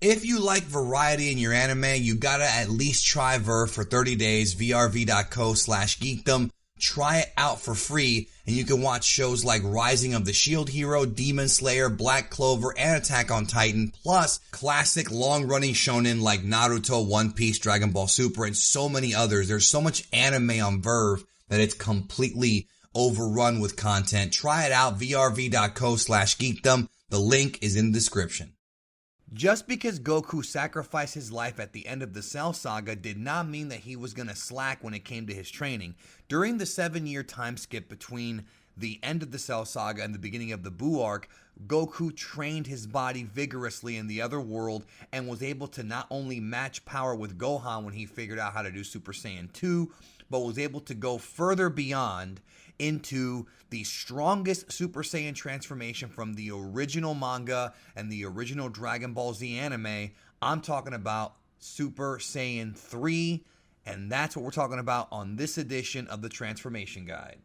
If you like variety in your anime, you gotta at least try Verve for 30 days, vrv.co/geekdom. Try it out for free, and you can watch shows like Rising of the Shield Hero, Demon Slayer, Black Clover, and Attack on Titan, plus classic long-running shonen like Naruto, One Piece, Dragon Ball Super, and so many others. There's so much anime on Verve that it's completely overrun with content. Try it out, vrv.co/geekdom. The link is in the description. Just because Goku sacrificed his life at the end of the Cell Saga did not mean that he was going to slack when it came to his training. During the 7-year time skip between the end of the Cell Saga and the beginning of the Buu arc, Goku trained his body vigorously in the other world and was able to not only match power with Gohan when he figured out how to do Super Saiyan 2, but was able to go further beyond into the strongest Super Saiyan transformation from the original manga and the original Dragon Ball Z anime. I'm talking about Super Saiyan 3, and that's what we're talking about on this edition of the Transformation Guide.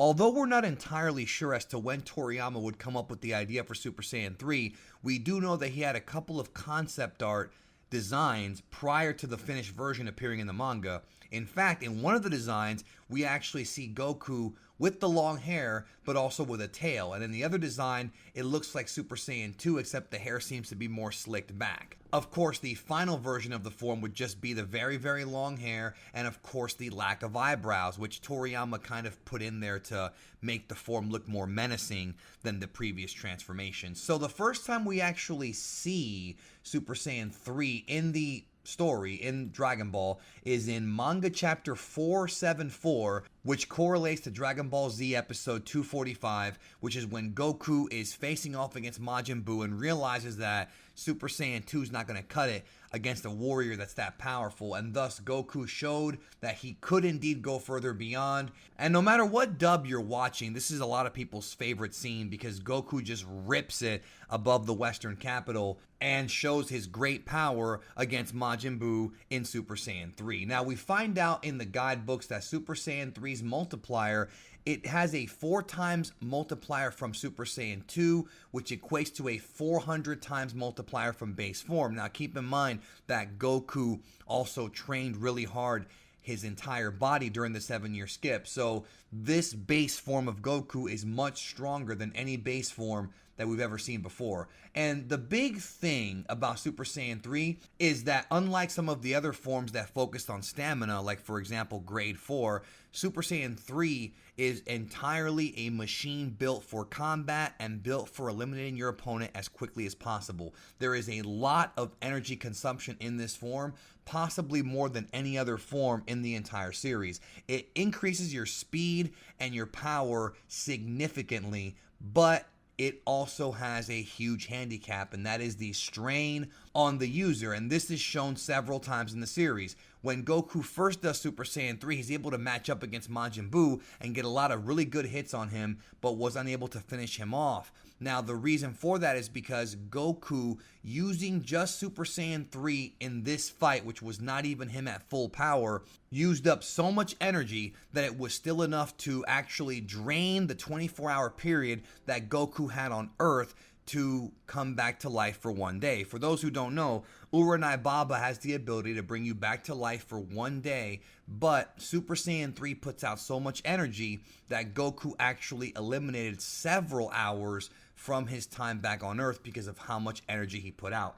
Although we're not entirely sure as to when Toriyama would come up with the idea for Super Saiyan 3, we do know that he had a couple of concept art designs prior to the finished version appearing in the manga. In fact, in one of the designs, we actually see Goku with the long hair, but also with a tail. And in the other design, it looks like Super Saiyan 2, except the hair seems to be more slicked back. Of course, the final version of the form would just be the very, very long hair, and of course the lack of eyebrows, which Toriyama kind of put in there to make the form look more menacing than the previous transformation. So the first time we actually see Super Saiyan 3 in the story in Dragon Ball is in manga chapter 474, which correlates to Dragon Ball Z episode 245, which is when Goku is facing off against Majin Buu and realizes that Super Saiyan 2 is not going to cut it against a warrior that's that powerful, and thus Goku showed that he could indeed go further beyond. And no matter what dub you're watching, this is a lot of people's favorite scene because Goku just rips it above the Western capital and shows his great power against Majin Buu in Super Saiyan 3. Now, we find out in the guidebooks that Super Saiyan 3's multiplier, it has a 4 times multiplier from Super Saiyan 2, which equates to a 400 times multiplier from base form. Now, keep in mind that Goku also trained really hard his entire body during the 7-year skip. So this base form of Goku is much stronger than any base form that we've ever seen before. And the big thing about Super Saiyan 3 is that unlike some of the other forms that focused on stamina, like for example Grade 4, Super Saiyan 3 is entirely a machine built for combat and built for eliminating your opponent as quickly as possible. There is a lot of energy consumption in this form, possibly more than any other form in the entire series. It increases your speed and your power significantly, but it also has a huge handicap, and that is the strain on the user, and this is shown several times in the series. When Goku first does Super Saiyan 3, he's able to match up against Majin Buu and get a lot of really good hits on him, but was unable to finish him off. Now, the reason for that is because Goku, using just Super Saiyan 3 in this fight, which was not even him at full power, used up so much energy that it was still enough to actually drain the 24-hour period that Goku had on Earth to come back to life for one day. For those who don't know, Uranai Baba has the ability to bring you back to life for one day, but Super Saiyan 3 puts out so much energy that Goku actually eliminated several hours from his time back on Earth because of how much energy he put out.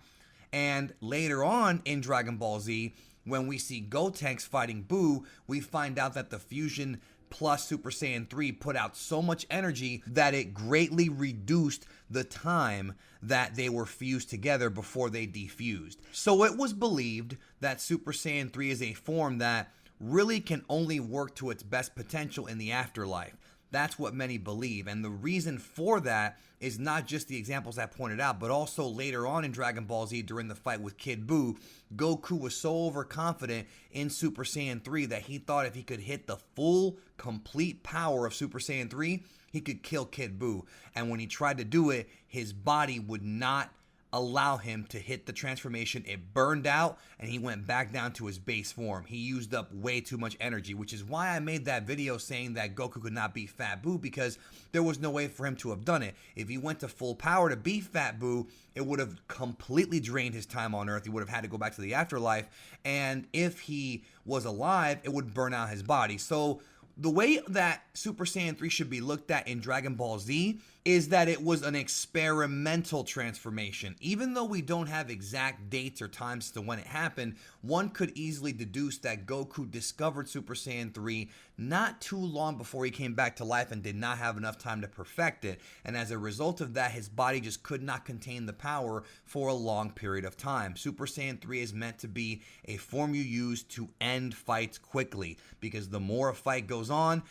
And later on in Dragon Ball Z, when we see Gotenks fighting Buu, we find out that the fusion plus Super Saiyan 3 put out so much energy that it greatly reduced the time that they were fused together before they defused. So it was believed that Super Saiyan 3 is a form that really can only work to its best potential in the afterlife. That's what many believe, and the reason for that is not just the examples I pointed out, but also later on in Dragon Ball Z during the fight with Kid Buu, Goku was so overconfident in Super Saiyan 3 that he thought if he could hit the full, complete power of Super Saiyan 3, he could kill Kid Buu. And when he tried to do it, his body would not allow him to hit the transformation. It burned out and he went back down to his base form. He used up way too much energy, which is why I made that video saying that Goku could not beat Fat Boo, because there was no way for him to have done it. If he went to full power to beat Fat Boo, it would have completely drained his time on Earth. He would have had to go back to the afterlife. And if he was alive, it would burn out his body. So the way that Super Saiyan 3 should be looked at in Dragon Ball Z is that it was an experimental transformation. Even though we don't have exact dates or times to when it happened, one could easily deduce that Goku discovered Super Saiyan 3 not too long before he came back to life and did not have enough time to perfect it. And as a result of that, his body just could not contain the power for a long period of time. Super Saiyan 3 is meant to be a form you use to end fights quickly, because the more a fight goes on,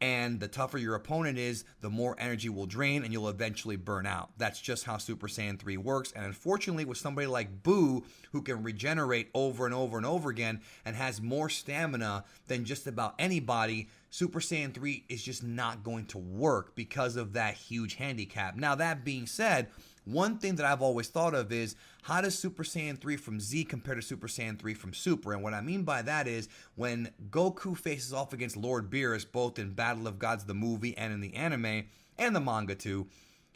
and the tougher your opponent is, the more energy will drain and you'll eventually burn out. That's just how Super Saiyan 3 works. And unfortunately, with somebody like Boo, who can regenerate over and over and over again and has more stamina than just about anybody, Super Saiyan 3 is just not going to work because of that huge handicap. Now, that being said, one thing that I've always thought of is, how does Super Saiyan 3 from Z compare to Super Saiyan 3 from Super? And what I mean by that is, when Goku faces off against Lord Beerus, both in Battle of Gods the movie and in the anime, and the manga too,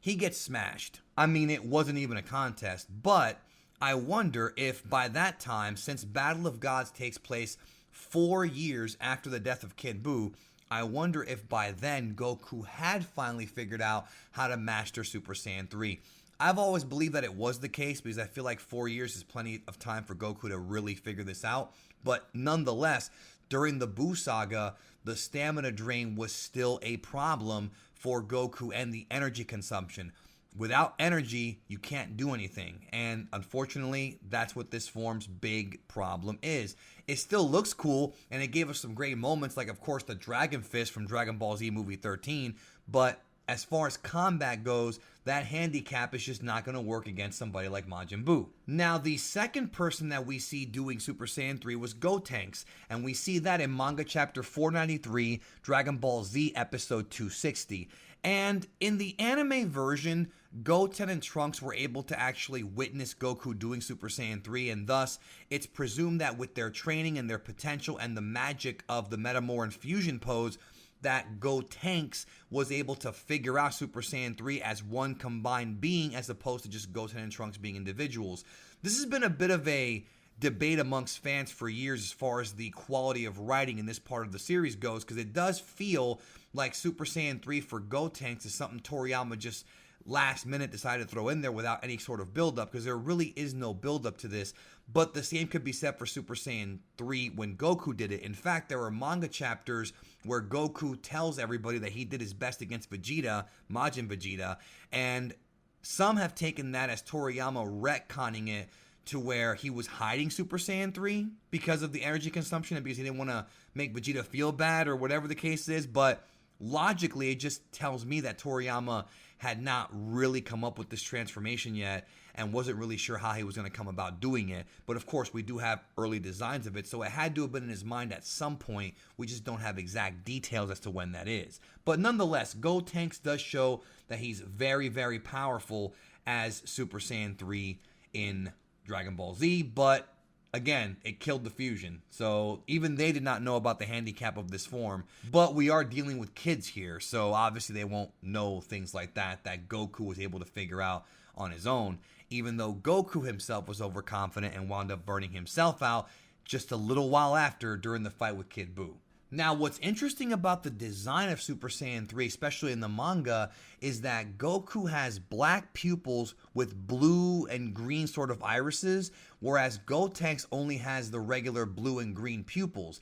he gets smashed. I mean, it wasn't even a contest. But I wonder if by that time, since Battle of Gods takes place 4 years after the death of Kid Buu, I wonder if by then Goku had finally figured out how to master Super Saiyan 3. I've always believed that it was the case, because I feel like 4 years is plenty of time for Goku to really figure this out. But nonetheless, during the Buu saga, the stamina drain was still a problem for Goku, and the energy consumption. Without energy, you can't do anything. And unfortunately, that's what this form's big problem is. It still looks cool, and it gave us some great moments, like, of course, the Dragon Fist from Dragon Ball Z Movie 13. But as far as combat goes, that handicap is just not going to work against somebody like Majin Buu. Now, the second person that we see doing Super Saiyan 3 was Gotenks, and we see that in manga chapter 493, Dragon Ball Z episode 260. And in the anime version, Goten and Trunks were able to actually witness Goku doing Super Saiyan 3, and thus it's presumed that with their training and their potential and the magic of the Metamorph Fusion pose, that Gotenks was able to figure out Super Saiyan 3 as one combined being, as opposed to just Goten and Trunks being individuals. This has been a bit of a debate amongst fans for years as far as the quality of writing in this part of the series goes, because it does feel like Super Saiyan 3 for Gotenks is something Toriyama just last minute decided to throw in there without any sort of build-up, because there really is no build-up to this. But the same could be said for Super Saiyan 3 when Goku did it. In fact, there are manga chapters where Goku tells everybody that he did his best against Vegeta, Majin Vegeta, and some have taken that as Toriyama retconning it to where he was hiding Super Saiyan 3 because of the energy consumption and because he didn't want to make Vegeta feel bad or whatever the case is. But logically, it just tells me that Toriyama had not really come up with this transformation yet and wasn't really sure how he was going to come about doing it. But of course, we do have early designs of it, so it had to have been in his mind at some point. We just don't have exact details as to when that is. But nonetheless, Gotenks does show that he's very, very powerful as Super Saiyan 3 in Dragon Ball Z, but again, it killed the fusion. So even they did not know about the handicap of this form. But we are dealing with kids here, so obviously they won't know things like that Goku was able to figure out on his own, even though Goku himself was overconfident and wound up burning himself out just a little while after during the fight with Kid Buu. Now, what's interesting about the design of Super Saiyan 3, especially in the manga, is that Goku has black pupils with blue and green sort of irises, whereas Gotenks only has the regular blue and green pupils.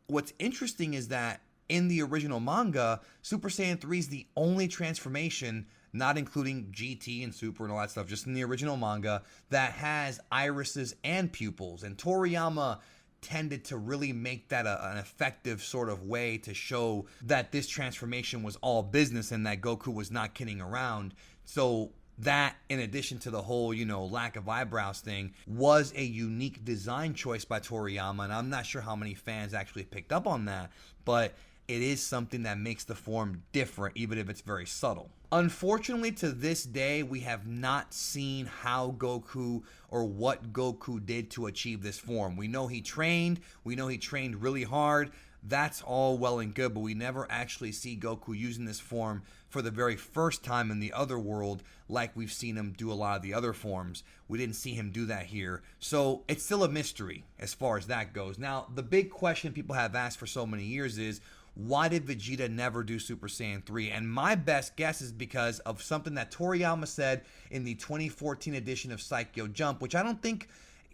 What's interesting is that in the original manga, Super Saiyan 3 is the only transformation, not including GT and Super and all that stuff, just in the original manga, that has irises and pupils. And Toriyama tended to really make that an effective sort of way to show that this transformation was all business and that Goku was not kidding around. So that, in addition to the whole, lack of eyebrows thing, was a unique design choice by Toriyama, and I'm not sure how many fans actually picked up on that. But it is something that makes the form different, even if it's very subtle. Unfortunately, to this day, we have not seen how Goku or what Goku did to achieve this form. We know he trained really hard. That's all well and good, but we never actually see Goku using this form for the very first time in the other world like we've seen him do a lot of the other forms. We didn't see him do that here. So it's still a mystery as far as that goes. Now, the big question people have asked for so many years is, why did Vegeta never do Super Saiyan 3? And my best guess is because of something that Toriyama said in the 2014 edition of Psycho Jump, which I don't think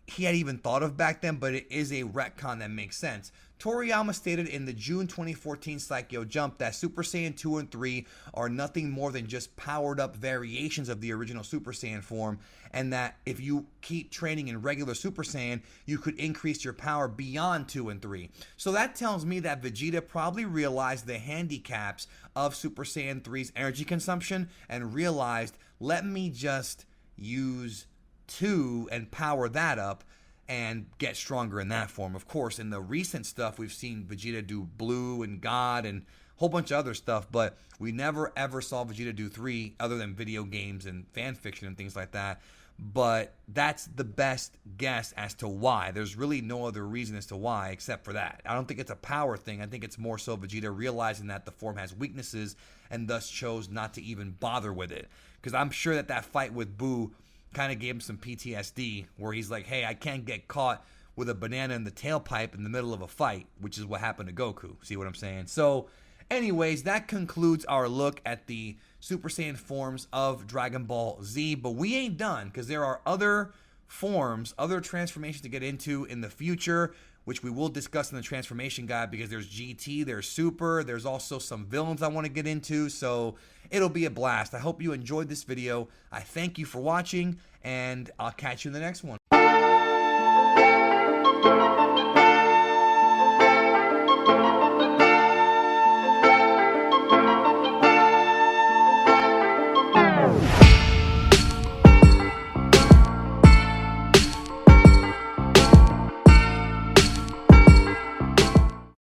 he had even thought of back then, but it is a retcon that makes sense. Toriyama stated in the June 2014 Psycho Jump that Super Saiyan 2 and 3 are nothing more than just powered up variations of the original Super Saiyan form, and that if you keep training in regular Super Saiyan, you could increase your power beyond 2 and 3. So that tells me that Vegeta probably realized the handicaps of Super Saiyan 3's energy consumption and realized, let me just use 2 and power that up and get stronger in that form. Of course, in the recent stuff, we've seen Vegeta do Blue and God and a whole bunch of other stuff, but we never ever saw Vegeta do 3 other than video games and fan fiction and things like that. But that's the best guess as to why. There's really no other reason as to why except for that. I don't think it's a power thing. I think it's more so Vegeta realizing that the form has weaknesses and thus chose not to even bother with it. Because I'm sure that that fight with Boo kind of gave him some PTSD, where he's like, hey, I can't get caught with a banana in the tailpipe in the middle of a fight, which is what happened to Goku. See what I'm saying? So anyways, that concludes our look at the Super Saiyan forms of Dragon Ball Z, but we ain't done, because there are other forms, other transformations to get into in the future, which we will discuss in the transformation guide, because there's GT, there's Super, there's also some villains I want to get into, so it'll be a blast. I hope you enjoyed this video. I thank you for watching, and I'll catch you in the next one.